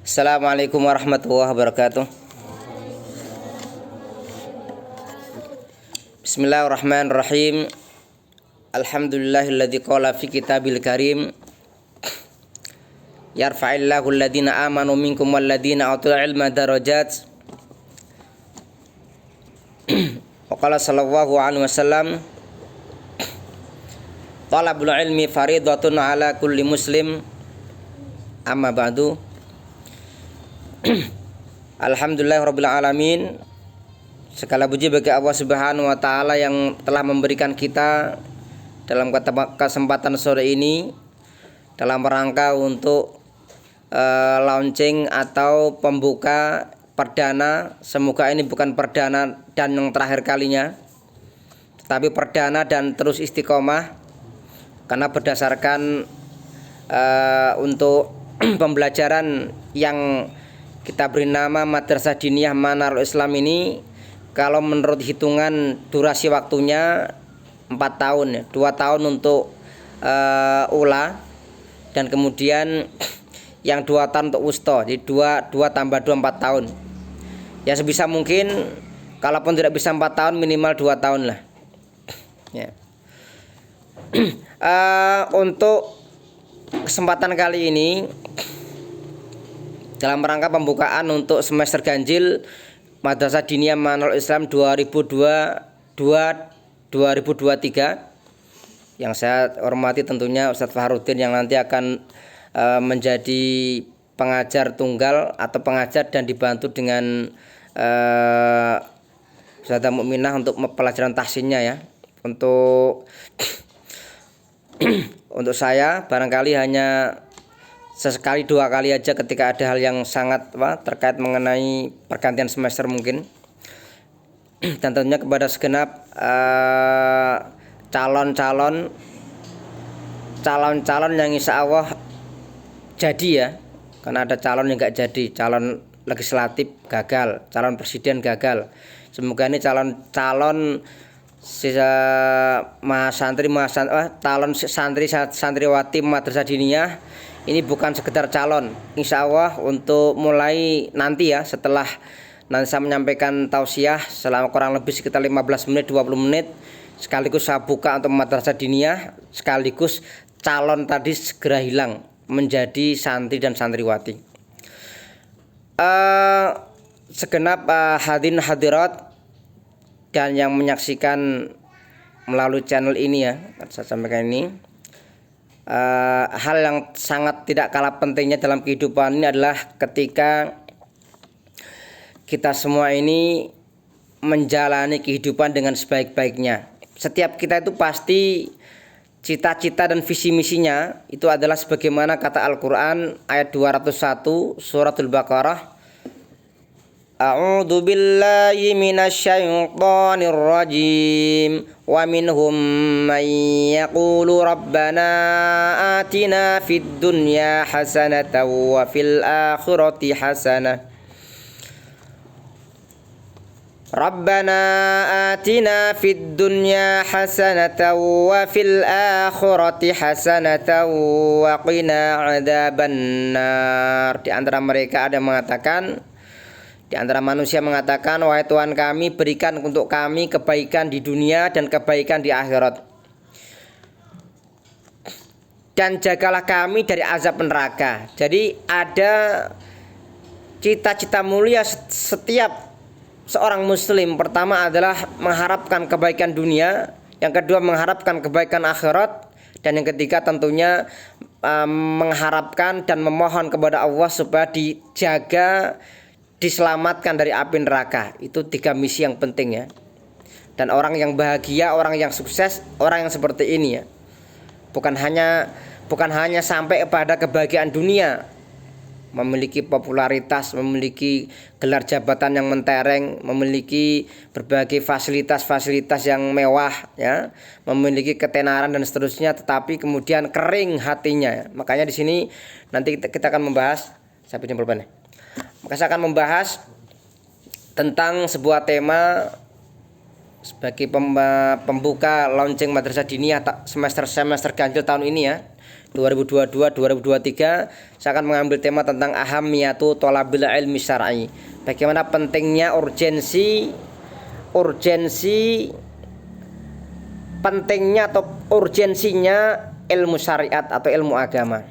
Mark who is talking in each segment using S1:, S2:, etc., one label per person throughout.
S1: Assalamualaikum warahmatullahi wabarakatuh. Bismillahirrahmanirrahim. Alhamdulillahilladzi qala fi kitabil karim yarfa'illahu alladhina amanu minkum walladhina utul ilma darajat. Wa qala sallallahu alaihi wasallam talabul ilmi faridatun ala kulli muslim. Amma ba'du. Alhamdulillahirabbil alamin. Segala puji bagi Allah Subhanahu wa taala yang telah memberikan kita dalam kesempatan sore ini dalam rangka untuk launching atau pembuka perdana. Semoga ini bukan perdana dan yang terakhir kalinya, tetapi perdana dan terus istiqomah, karena berdasarkan untuk pembelajaran yang kita beri nama Madrasah Diniyah Manarul Islam ini, kalau menurut hitungan durasi waktunya 4 tahun ya, 2 tahun untuk ula, dan kemudian yang 2 tahun untuk wusto. Jadi 2 tambah 2 4 tahun. Ya sebisa mungkin, kalaupun tidak bisa 4 tahun minimal 2 tahun lah. Ya. Untuk kesempatan kali ini dalam rangka pembukaan untuk semester ganjil Madrasah Diniyah Manarul Islam 2023, yang saya hormati tentunya Ustadz Fahrudin yang nanti akan menjadi pengajar tunggal atau pengajar dan dibantu dengan Ustazah Mukminah untuk pelajaran tahsinnya ya. Untuk saya barangkali hanya sesekali 2 kali aja ketika ada hal yang sangat terkait mengenai pergantian semester mungkin. Dan tentunya kepada segenap calon-calon yang insya Allah jadi ya, karena ada calon yang nggak jadi, calon legislatif gagal, calon presiden gagal. Semoga ini calon santriwati Madrasah Diniyah ini bukan sekedar calon, insya Allah untuk mulai nanti ya, setelah nanti saya menyampaikan tausiah selama kurang lebih sekitar 15 menit 20 menit, sekaligus saya buka untuk Madrasah Diniyah, sekaligus calon tadi segera hilang menjadi santri dan santriwati. Segenap hadirin hadirat dan yang menyaksikan melalui channel ini ya, saya sampaikan ini, hal yang sangat tidak kalah pentingnya dalam kehidupan ini adalah ketika kita semua ini menjalani kehidupan dengan sebaik-baiknya. Setiap kita itu pasti cita-cita dan visi misinya itu adalah sebagaimana kata Al-Quran ayat 201 suratul Baqarah, A'udzu billahi minasyaitonir rajim wa minhum man yaqulu rabbana atina fid dunya hasanatan wa fil akhirati hasanah Rabbana atina fid dunya hasanatan wa fil akhirati hasanatan wa qina adzabannar. Di antara mereka ada mengatakan, di antara manusia mengatakan, wahai Tuhan kami, berikan untuk kami kebaikan di dunia dan kebaikan di akhirat, dan jagalah kami dari azab neraka. Jadi ada cita-cita mulia setiap seorang muslim. Pertama adalah mengharapkan kebaikan dunia, yang kedua mengharapkan kebaikan akhirat, dan yang ketiga tentunya mengharapkan dan memohon kepada Allah supaya dijaga, diselamatkan dari api neraka. Itu 3 misi yang penting ya. Dan orang yang bahagia, orang yang sukses, orang yang seperti ini ya, bukan hanya sampai pada kebahagiaan dunia, memiliki popularitas, memiliki gelar jabatan yang mentereng, memiliki berbagai fasilitas-fasilitas yang mewah ya, memiliki ketenaran dan seterusnya, tetapi kemudian kering hatinya ya. Makanya di sini nanti kita akan membahas, saya pinjam pulpennya. Maka saya akan membahas tentang sebuah tema sebagai pembuka launching Madrasah Diniyah semester ganjil tahun ini ya, 2022-2023 saya akan mengambil tema tentang ahamiyatu thalabil ilmi syar'i. Bagaimana pentingnya pentingnya atau urgensinya ilmu syariat atau ilmu agama.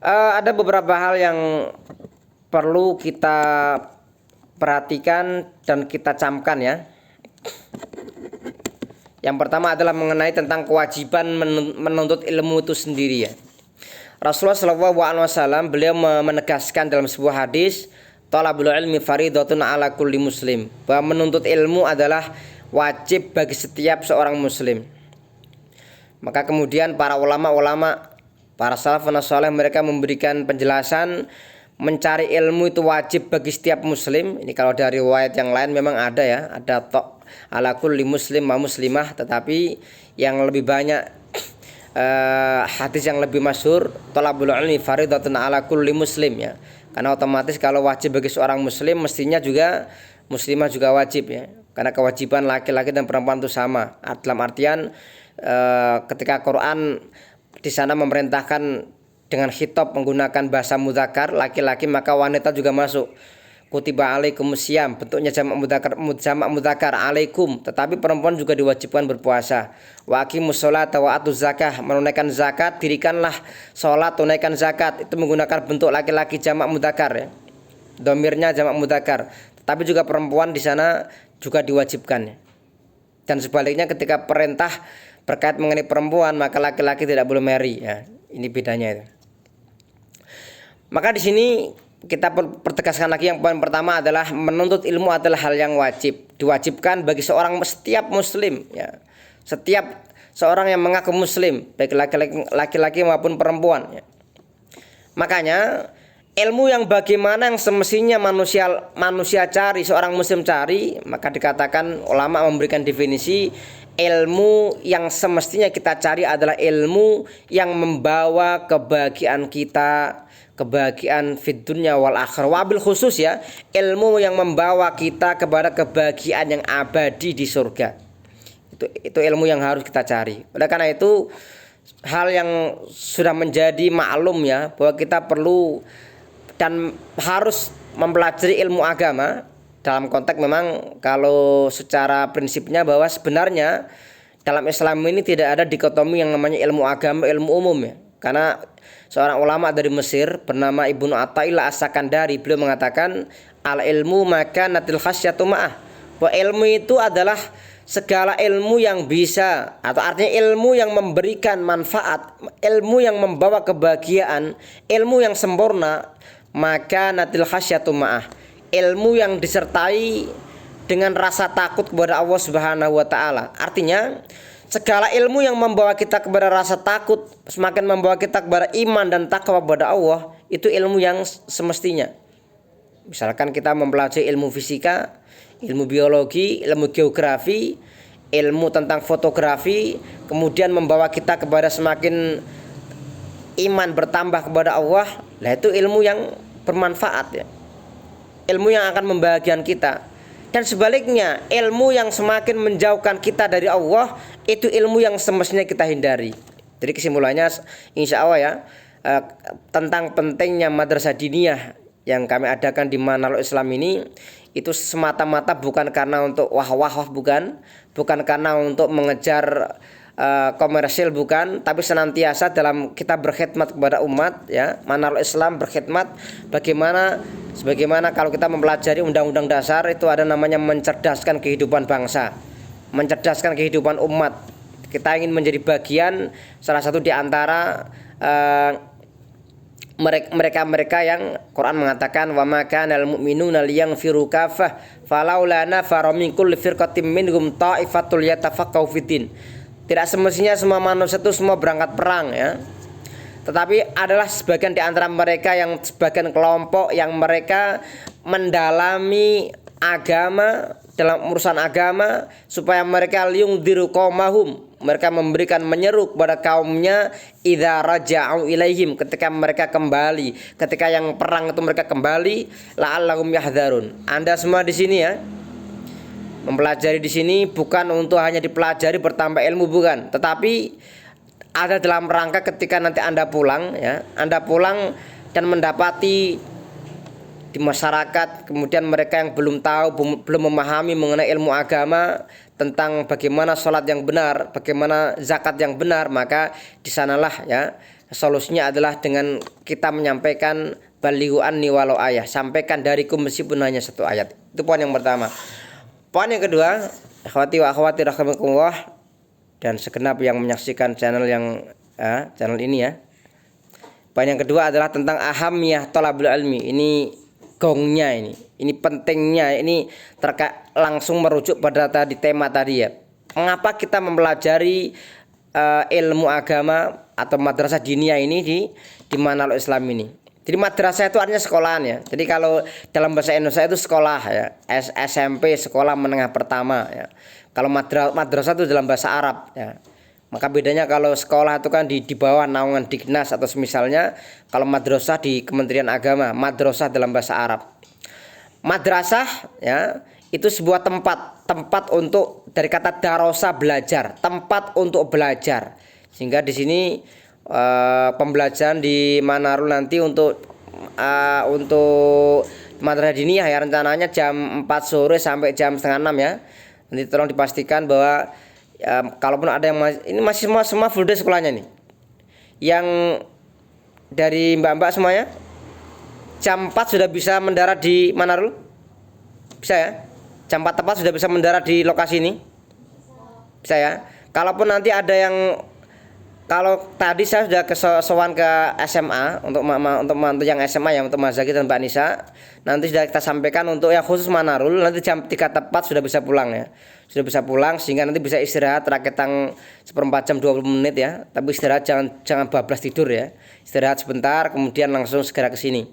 S1: Ada beberapa hal yang perlu kita perhatikan dan kita camkan ya. Yang pertama adalah mengenai tentang kewajiban menuntut ilmu itu sendiri ya. Rasulullah SAW beliau menegaskan dalam sebuah hadis, thalabul ilmi faridatun ala kulli muslim, bahwa menuntut ilmu adalah wajib bagi setiap seorang muslim. Maka kemudian para ulama, para salafun saleh mereka memberikan penjelasan mencari ilmu itu wajib bagi setiap muslim. Ini kalau dari riwayat yang lain memang ada ya, ada ala kulli muslim wa muslimah, tetapi yang lebih banyak hadis yang lebih masyhur thalabul ilmi faridatun ala kulli muslim ya. Karena otomatis kalau wajib bagi seorang muslim mestinya juga muslimah juga wajib ya. Karena kewajiban laki-laki dan perempuan itu sama. Dalam artian ketika Quran di sana memerintahkan dengan khitab menggunakan bahasa mudzakkar laki-laki, maka wanita juga masuk. Kutiba alaikumus syiyam, bentuknya jamak mudzakkar alaikum, tetapi perempuan juga diwajibkan berpuasa. Wa aqimus sholata wa atuz zakah, menunaikan zakat, dirikanlah salat, tunaikan zakat. Itu menggunakan bentuk laki-laki jamak mudzakkar ya. Dhamirnya jamak mudzakkar. Tetapi juga perempuan di sana juga diwajibkan ya. Dan sebaliknya ketika perintah berkait mengenai perempuan, maka laki-laki tidak boleh marry ya. Ini bedanya itu. Maka di sini kita pertegaskan lagi, yang poin pertama adalah menuntut ilmu adalah hal yang wajib, diwajibkan bagi setiap muslim ya. Setiap seorang yang mengaku muslim, baik laki-laki maupun perempuan ya. Makanya ilmu yang bagaimana yang semestinya manusia cari, seorang muslim cari, maka dikatakan ulama memberikan definisi ilmu yang semestinya kita cari adalah ilmu yang membawa kebahagiaan kita, kebahagiaan fid dunya wal akhirah, wabil khusus ya, ilmu yang membawa kita kepada kebahagiaan yang abadi di surga. Itu ilmu yang harus kita cari. Oleh karena itu hal yang sudah menjadi maklum ya, bahwa kita perlu dan harus mempelajari ilmu agama. Dalam konteks memang kalau secara prinsipnya bahwa sebenarnya dalam Islam ini tidak ada dikotomi yang namanya ilmu agama, ilmu umum ya. Karena seorang ulama dari Mesir bernama Ibnu Athaillah As-Sakandari, beliau mengatakan al ilmu maka natil khasyatu ma'ah, bahwa ilmu itu adalah segala ilmu yang bisa, atau artinya ilmu yang memberikan manfaat, ilmu yang membawa kebahagiaan, ilmu yang sempurna, maka natil khasyatu ma'ah, ilmu yang disertai dengan rasa takut kepada Allah Subhanahu wa taala. Artinya segala ilmu yang membawa kita kepada rasa takut, semakin membawa kita kepada iman dan takwa kepada Allah, itu ilmu yang semestinya. Misalkan kita mempelajari ilmu fisika, ilmu biologi, ilmu geografi, ilmu tentang fotografi, kemudian membawa kita kepada semakin iman bertambah kepada Allah, lah itu ilmu yang bermanfaat ya. Ilmu yang akan membahagiakan kita. Dan sebaliknya, ilmu yang semakin menjauhkan kita dari Allah, itu ilmu yang semestinya kita hindari. Jadi kesimpulannya insya Allah ya, tentang pentingnya madrasah diniyah yang kami adakan di Manarul Islam ini, itu semata-mata bukan karena untuk wah-wah, bukan karena untuk mengejar komersil, bukan, tapi senantiasa dalam kita berkhidmat kepada umat ya. Manarul Islam berkhidmat sebagaimana kalau kita mempelajari undang-undang dasar itu ada namanya mencerdaskan kehidupan bangsa, mencerdaskan kehidupan umat. Kita ingin menjadi bagian salah satu di antara mereka yang Quran mengatakan wa ma kana al mu'minuna liyanfiru kafah falaula nafara min kulli firqatin minhum ta'ifatul yatafaqahu fiddin. Tidak semestinya semua manusia itu semua berangkat perang ya. Tetapi adalah sebagian di antara mereka, yang sebagian kelompok yang mereka mendalami agama, dalam urusan agama, supaya mereka liungdiru qaumahum, mereka memberikan menyeru kepada kaumnya idza raja'u ilaihim, ketika mereka kembali, ketika yang perang itu mereka kembali, la'allahum yahdharun. Anda semua di sini ya, Mempelajari di sini bukan untuk hanya dipelajari bertambah ilmu, bukan, tetapi ada dalam rangka ketika nanti Anda pulang ya, Anda pulang dan mendapati di masyarakat kemudian mereka yang belum tahu, belum memahami mengenai ilmu agama tentang bagaimana sholat yang benar, bagaimana zakat yang benar, maka di sanalah ya solusinya adalah dengan kita menyampaikan balighu anni walau ayah, sampaikan dariku meskipun hanya satu ayat. Itu poin yang pertama. Poin yang kedua, akhwati wa akhwati rahimakumullah dan segenap yang menyaksikan channel ini ya. Poin yang kedua adalah tentang ahamiyah thalabul ilmi. Ini gongnya ini pentingnya, ini langsung merujuk pada tema tadi ya. Mengapa kita mempelajari ilmu agama atau madrasah diniyah ini di Manarul Islam ini? Jadi madrasah itu artinya sekolahan ya. Jadi kalau dalam bahasa Indonesia itu sekolah ya, SMP, sekolah menengah pertama ya. Kalau madrasah itu dalam bahasa Arab ya. Maka bedanya kalau sekolah itu kan di bawah naungan Dignas atau semisalnya, kalau madrasah di Kementerian Agama, madrasah dalam bahasa Arab. Madrasah ya, itu sebuah tempat untuk, dari kata darosa belajar, tempat untuk belajar. Sehingga di sini pembelajaran di Manarul nanti untuk madrasah diniyah ya, rencananya jam 4 sore sampai jam setengah 6 ya. Nanti tolong dipastikan bahwa kalaupun ada yang ini masih semua full day sekolahnya nih. Yang dari mbak-mbak semuanya jam 4 sudah bisa mendarat di Manarul? Bisa ya? Jam 4 tepat sudah bisa mendarat di lokasi ini? Bisa ya? Kalaupun nanti ada yang, kalau tadi saya sudah sowan ke SMA untuk mantu yang SMA ya, untuk Mas Zaki dan Mbak Nisa. Nanti sudah kita sampaikan untuk yang khusus Manarul, nanti jam 3 tepat sudah bisa pulang ya. Sudah bisa pulang sehingga nanti bisa istirahat raketang seperempat jam 20 menit ya. Tapi istirahat jangan bablas tidur ya. Istirahat sebentar kemudian langsung segera ke sini.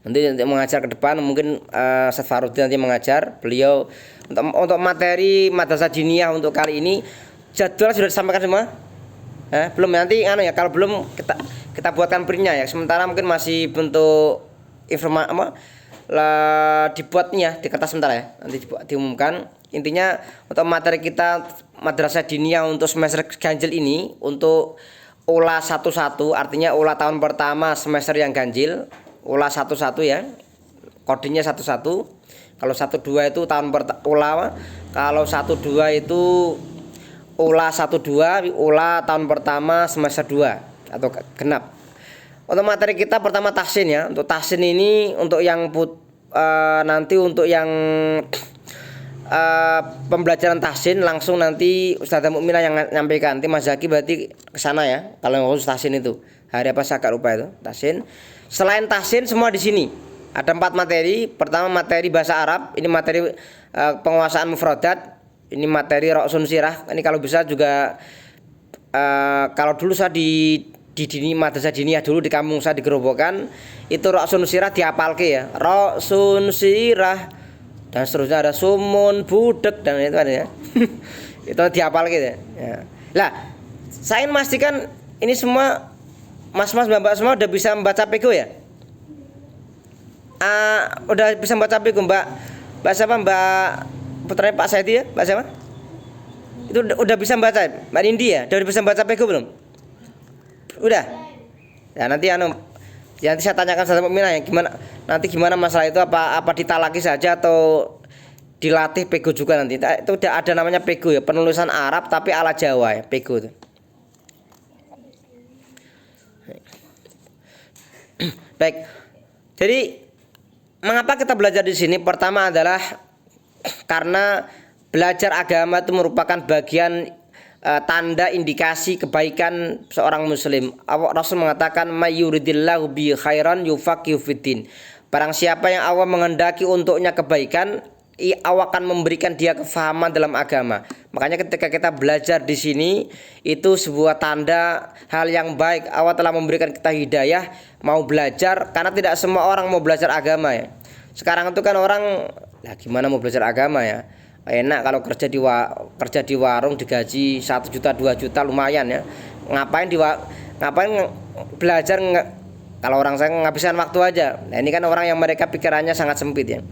S1: Nanti mengajar ke depan mungkin Ustaz Farudin nanti mengajar. Beliau untuk materi madrasah diniyah untuk kali ini jadwal sudah disampaikan semua. Belum, nanti ya, kalau belum kita buatkan printnya ya. Sementara mungkin masih bentuk informasi dibuatnya di kertas sebentar ya. Nanti diumumkan. Intinya untuk materi kita madrasah diniyah untuk semester ganjil ini untuk ULA 11, artinya ULA tahun pertama semester yang ganjil, ULA 11 ya. Kodenya 11. Kalau 12 itu tahun ULA. Kalau 12 itu ULA 12, ULA tahun pertama semester 2 atau genap. Untuk materi kita pertama tahsin ya. Untuk tahsin ini untuk yang nanti untuk yang pembelajaran tahsin langsung nanti Ustazah Mukminah yang nyampaikan. Nanti Mas Zaki berarti ke sana ya. Kalau yang khusus tahsin itu. Hari apa saya agak lupa itu. Tahsin. Selain tahsin semua di sini. Ada 4 materi. Pertama materi bahasa Arab, ini materi penguasaan mufradat. Ini materi Ra'sun Sirah. Ini kalau bisa juga kalau dulu saya di madrasah diniyah dulu di kampung saya di Gerobokan, itu Ra'sun Sirah dihafalke ya. Ra'sun Sirah dan seterusnya, ada sumun, budek dan itu ada ya. Itu dihafalke ya. Lah, saya ingin memastikan ini semua mas-mas mbak-mbak semua udah bisa membaca pego ya? Udah bisa membaca pego Mbak siapa, Mbak putranya Pak Saidi ya, Mbak siapa? Itu udah bisa membaca, Mbak Nindi ya? Udah bisa membaca pego belum? Udah. Ya nanti nanti saya tanyakan sama Mukminah ya, gimana masalah itu, apa ditalaki saja atau dilatih pego juga nanti. Itu udah ada namanya pego ya, penulisan Arab tapi ala Jawa ya, pego itu. Baik. Jadi mengapa kita belajar di sini? Pertama adalah karena belajar agama itu merupakan bagian tanda indikasi kebaikan seorang muslim. Rasul mengatakan mayyuridillahu bi khairan yufaqihu fiddin. Barang siapa yang Allah menghendaki untuknya kebaikan, Allah akan memberikan dia kefahaman dalam agama. Makanya ketika kita belajar di sini itu sebuah tanda hal yang baik. Allah telah memberikan kita hidayah mau belajar, karena tidak semua orang mau belajar agama ya. Sekarang itu kan orang, lah gimana mau belajar agama ya? Enak kalau kerja di warung digaji 1 juta 2 juta lumayan ya. Ngapain belajar kalau orang saya ngabisin waktu aja. Nah ini kan orang yang mereka pikirannya sangat sempit ya.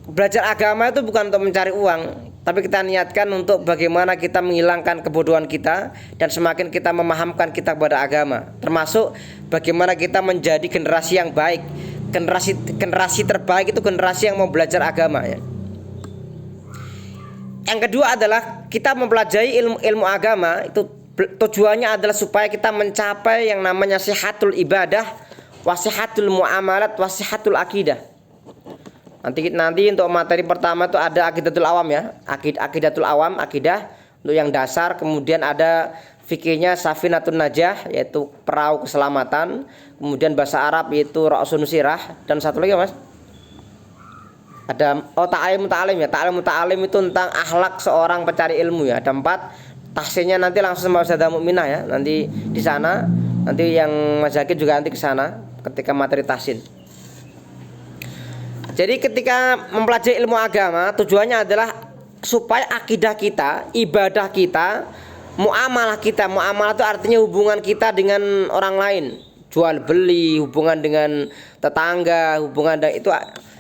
S1: belajar agama itu bukan untuk mencari uang, tapi kita niatkan untuk bagaimana kita menghilangkan kebodohan kita dan semakin kita memahamkan kita kepada agama. Termasuk bagaimana kita menjadi generasi yang baik. Generasi terbaik itu generasi yang mau belajar agama ya. Yang kedua adalah kita mempelajari ilmu agama itu tujuannya adalah supaya kita mencapai yang namanya sihatul ibadah, wasihatul muamalat, wasihatul akidah. Nanti untuk materi pertama itu ada akidatul awam ya, akidatul awam, akidah untuk yang dasar. Kemudian ada fikihnya safinatun najah, yaitu perahu keselamatan. Kemudian bahasa Arab yaitu ra'sun sirah, dan satu lagi Mas, ada ta'lim ya. Ta'lim itu tentang akhlak seorang pencari ilmu ya. Ada 4. Tahsinnya nanti langsung sama Ustazah Mukminah ya. Nanti di sana, nanti yang Mas Zakir juga nanti ke sana ketika materi tahsin. Jadi ketika mempelajari ilmu agama tujuannya adalah supaya akidah kita, ibadah kita, muamalah kita. Muamalah itu artinya hubungan kita dengan orang lain, jual beli, hubungan dengan tetangga, hubungan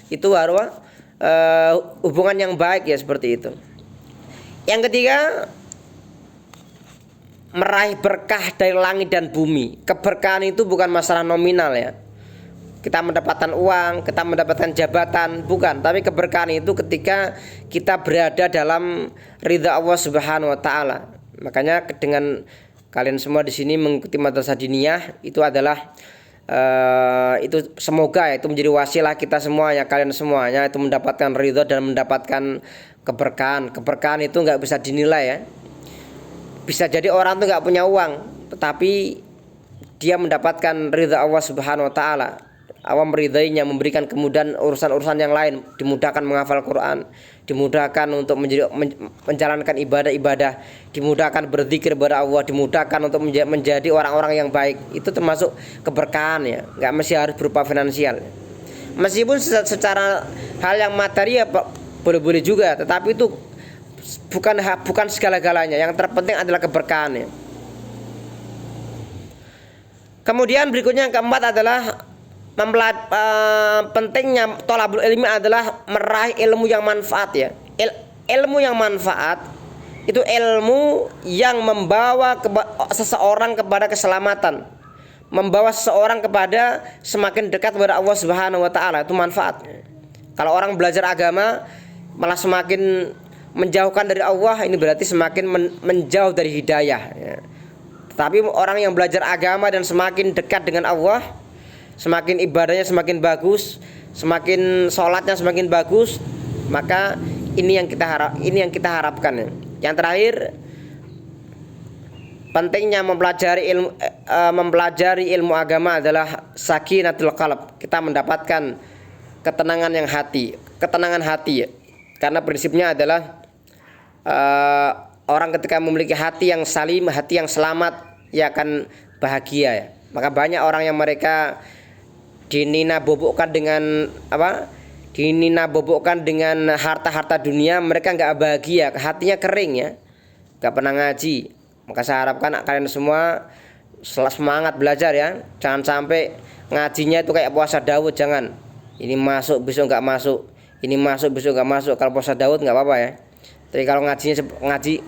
S1: itu harus hubungan yang baik ya, seperti itu. Yang ketiga, meraih berkah dari langit dan bumi. Keberkahan itu bukan masalah nominal ya, kita mendapatkan uang, kita mendapatkan jabatan, bukan. Tapi keberkahan itu ketika kita berada dalam ridha Allah Subhanahu wa taala. Makanya dengan kalian semua di sini mengikuti madrasah diniyah itu adalah itu semoga ya, itu menjadi wasilah kita semuanya, kalian semuanya itu mendapatkan ridha dan mendapatkan keberkahan. Keberkahan itu nggak bisa dinilai ya. Bisa jadi orang tuh nggak punya uang, tetapi dia mendapatkan ridha Allah Subhanahu wa taala. Allah meridainya, memberikan kemudahan urusan-urusan yang lain, dimudahkan menghafal Quran, dimudahkan untuk menjalankan ibadah-ibadah, dimudahkan berzikir kepada Allah, dimudahkan untuk menjadi orang-orang yang baik. Itu termasuk keberkahan ya, nggak mesti harus berupa finansial. Meskipun secara hal yang materi ya boleh-boleh juga, tetapi itu bukan segala-galanya. Yang terpenting adalah keberkahan ya. Kemudian berikutnya yang keempat adalah pentingnya thalabul ilmi adalah meraih ilmu yang manfaat ya. Ilmu yang manfaat itu ilmu yang membawa seseorang kepada keselamatan, membawa seseorang kepada semakin dekat kepada Allah Subhanahu wa taala, itu manfaat. Kalau orang belajar agama malah semakin menjauhkan dari Allah, ini berarti semakin menjauh dari hidayah ya. Tapi orang yang belajar agama dan semakin dekat dengan Allah, semakin ibadahnya semakin bagus, semakin sholatnya semakin bagus, maka ini yang kita harapkan ya. Yang terakhir, pentingnya mempelajari ilmu agama adalah sakinatul qalb. Kita mendapatkan ketenangan hati ya. Karena prinsipnya adalah orang ketika memiliki hati yang salim, hati yang selamat, ia akan bahagia ya. Maka banyak orang yang mereka dinina-bobokkan dengan harta-harta dunia, mereka nggak bahagia, hatinya kering ya, nggak pernah ngaji. Maka saya harapkan kalian semua semangat belajar ya, jangan sampai ngajinya itu kayak puasa Daud, jangan. Ini masuk besok nggak masuk, ini masuk besok nggak masuk. Kalau puasa Daud nggak apa-apa ya, tapi kalau ngaji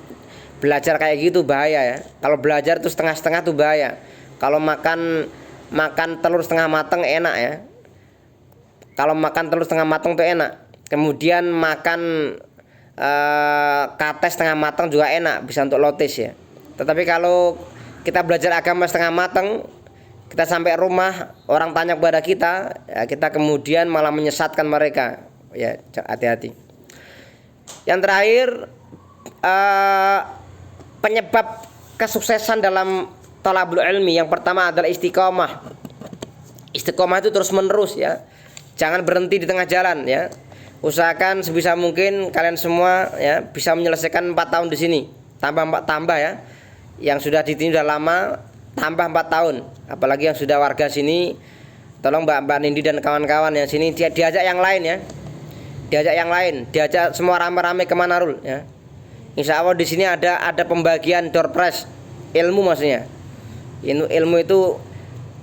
S1: belajar kayak gitu bahaya ya. Kalau belajar tuh setengah-setengah tuh bahaya. Kalau makan telur setengah matang enak ya. Kalau makan telur setengah matang tuh enak. Kemudian makan kates setengah matang juga enak, bisa untuk lotis ya. Tetapi kalau kita belajar agama setengah matang, kita sampai rumah orang tanya kepada kita, ya kita kemudian malah menyesatkan mereka. Ya, hati-hati. Yang terakhir, penyebab kesuksesan dalam thalabul ilmi yang pertama adalah istiqomah. Istiqomah itu terus menerus ya, jangan berhenti di tengah jalan ya. Usahakan sebisa mungkin kalian semua ya bisa menyelesaikan 4 tahun di sini, tambah ya. Yang sudah di sini sudah lama tambah 4 tahun, apalagi yang sudah warga sini, tolong Mbak Nindi dan kawan-kawan yang sini diajak yang lain ya, diajak semua rame-rame ke Manarul ya. Insya Allah di sini ada pembagian door prize ilmu, maksudnya ilmu itu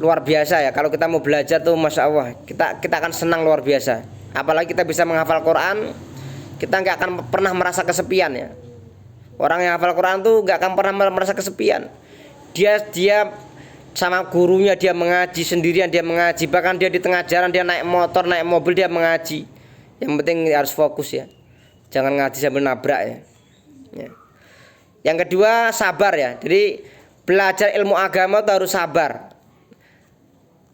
S1: luar biasa ya. Kalau kita mau belajar tuh masya Allah kita akan senang luar biasa. Apalagi kita bisa menghafal Quran, kita nggak akan pernah merasa kesepian ya. Orang yang hafal Quran tuh nggak akan pernah merasa kesepian. Dia sama gurunya dia mengaji sendirian, dia mengaji, bahkan dia di tengah jalan dia naik motor, naik mobil dia mengaji. Yang penting harus fokus ya, jangan ngaji sambil nabrak ya. Yang kedua sabar ya. Jadi belajar ilmu agama itu harus sabar.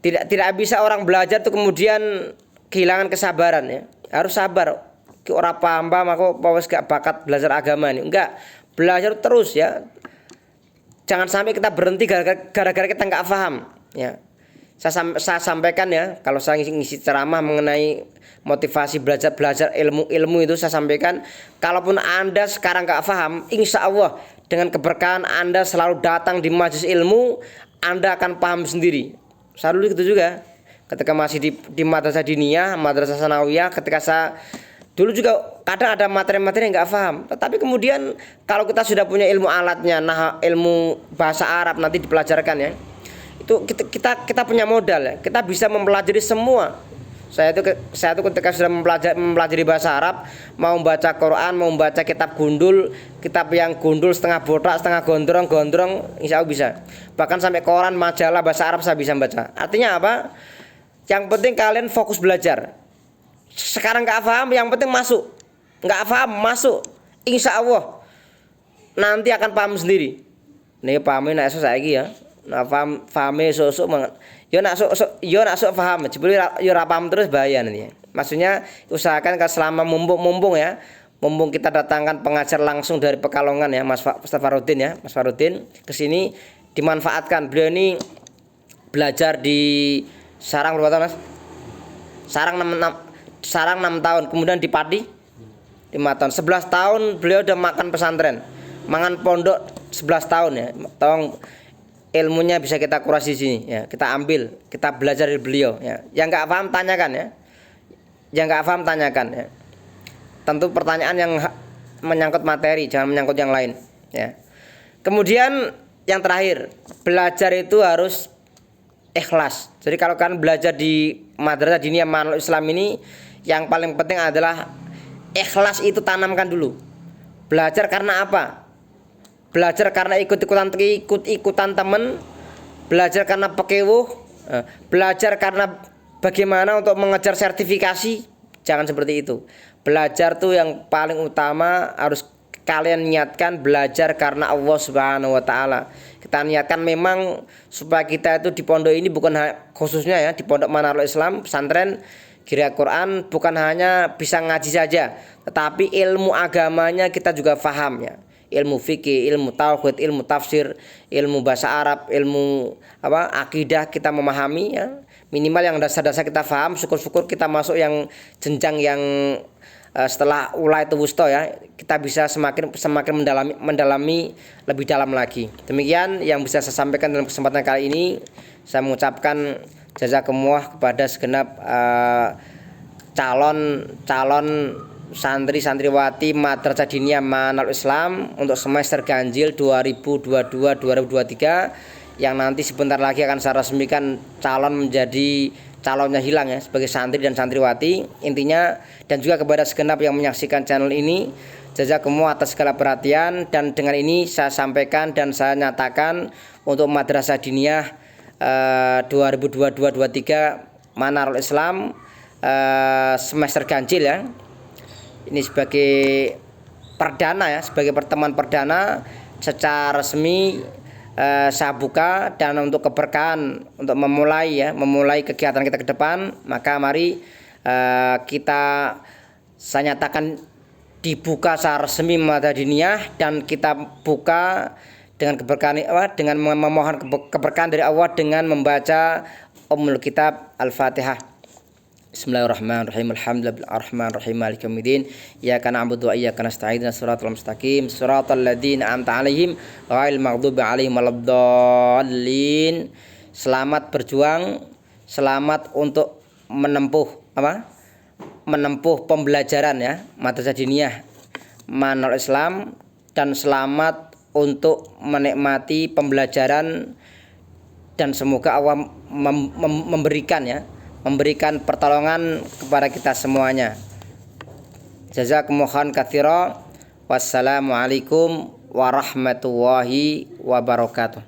S1: Tidak bisa orang belajar tuh kemudian kehilangan kesabaran ya. Harus sabar. Orang paham aku wis gak bakat belajar agama ini. Enggak, belajar terus ya. Jangan sampai kita berhenti gara-gara kita nggak paham ya. Saya sampaikan ya, kalau saya ngisi ceramah mengenai motivasi belajar ilmu itu, saya sampaikan kalaupun Anda sekarang nggak paham, insya Allah dengan keberkahan Anda selalu datang di majelis ilmu, Anda akan paham sendiri. Saya dulu gitu juga ketika masih di madrasah diniyah, madrasah sanawiyah, ketika saya dulu juga kadang ada materi-materi yang nggak paham, tetapi kemudian kalau kita sudah punya ilmu alatnya, nah ilmu bahasa Arab nanti dipelajarkan ya, itu kita punya modal ya, kita bisa mempelajari semua. Saya itu ketika sudah mempelajari bahasa Arab, mau membaca Quran, mau membaca kitab gundul, kitab yang gundul setengah botak, setengah gondrong, insya Allah bisa. Bahkan sampai koran, majalah bahasa Arab saya bisa baca. Artinya apa? Yang penting kalian fokus belajar. Sekarang nggak paham, yang penting masuk. Nggak paham, masuk. Insya Allah nanti akan paham sendiri. Nih pahamnya nak saya lagi ya. Nah pahami sok banget. Yo nak sok paham. Jebule yo ora paham terus bahaya nanti. Maksudnya usahakan selama mumpung ya. Mumpung kita datangkan pengajar langsung dari Pekalongan ya, Mas Farudin ya. Mas Farudin ke sini dimanfaatkan. Beliau ini belajar di Sarang berapa tahun, Mas? Sarang 6 tahun, kemudian di Pati 5 tahun. 11 tahun beliau udah makan pesantren, mangan pondok 11 tahun ya. Tolong ilmunya bisa kita kuras di sini ya. Kita ambil, kita belajar dari beliau ya. Yang nggak paham tanyakan ya. Yang nggak paham tanyakan ya. Tentu pertanyaan yang menyangkut materi, jangan menyangkut yang lain ya. Kemudian yang terakhir, belajar itu harus ikhlas. Jadi kalau kalian belajar di madrasah diniyah Manhajul Islam ini, yang paling penting adalah ikhlas itu tanamkan dulu. Belajar karena apa? Belajar karena ikut-ikutan teman, belajar karena pekewuh, belajar karena bagaimana untuk mengejar sertifikasi. Jangan seperti itu. Belajar tuh yang paling utama harus kalian niatkan belajar karena Allah Subhanahu wa taala. Kita niatkan memang supaya kita itu di pondok ini bukan khususnya ya di pondok Manhajul Islam pesantren Qiraat Quran bukan hanya bisa ngaji saja, tetapi ilmu agamanya kita juga paham ya. Ilmu fikih, ilmu tauhid, ilmu tafsir, ilmu bahasa Arab, ilmu akidah kita memahami ya. Minimal yang dasar-dasar kita paham, syukur-syukur kita masuk yang jenjang yang setelah ulai itu wusta ya, kita bisa semakin mendalami lebih dalam lagi. Demikian yang bisa saya sampaikan dalam kesempatan kali ini. Saya mengucapkan jazakumullah kepada segenap calon santri-santriwati Madrasah Diniyah Manhajul Islam untuk semester ganjil 2022-2023 yang nanti sebentar lagi akan saya resmikan calonnya hilang ya sebagai santri dan santriwati intinya, dan juga kepada segenap yang menyaksikan channel ini jazakumullah atas segala perhatian. Dan dengan ini saya sampaikan dan saya nyatakan untuk Madrasah Diniyah 2022-2023 Manhajul Islam semester ganjil ya, ini sebagai perdana ya, sebagai pertemuan perdana secara resmi saya buka, dan untuk keberkahan untuk memulai kegiatan kita ke depan, maka mari saya nyatakan dibuka secara resmi Madrasah Diniyah, dan kita buka dengan keberkahan dengan memohon keberkahan dari Allah dengan membaca Ummul Kitab Al-Fatihah. Bismillahirrahmanirrahim. Alhamdulillahirrahmanirrahim. Maliki yaumiddin. Iyyaka na'budu wa iyyaka nasta'in. Shiratal mustaqim. Shiratal ladzina an'amta 'alaihim ghairil maghdubi 'alaihim waladdallin. Selamat berjuang, selamat untuk menempuh pembelajaran ya Madrasah Diniyah Manhajul Islam, dan selamat untuk menikmati pembelajaran, dan semoga Allah memberikan ya memberikan pertolongan kepada kita semuanya. Jazakumullahu katsiran. Wassalamualaikum warahmatullahi wabarakatuh.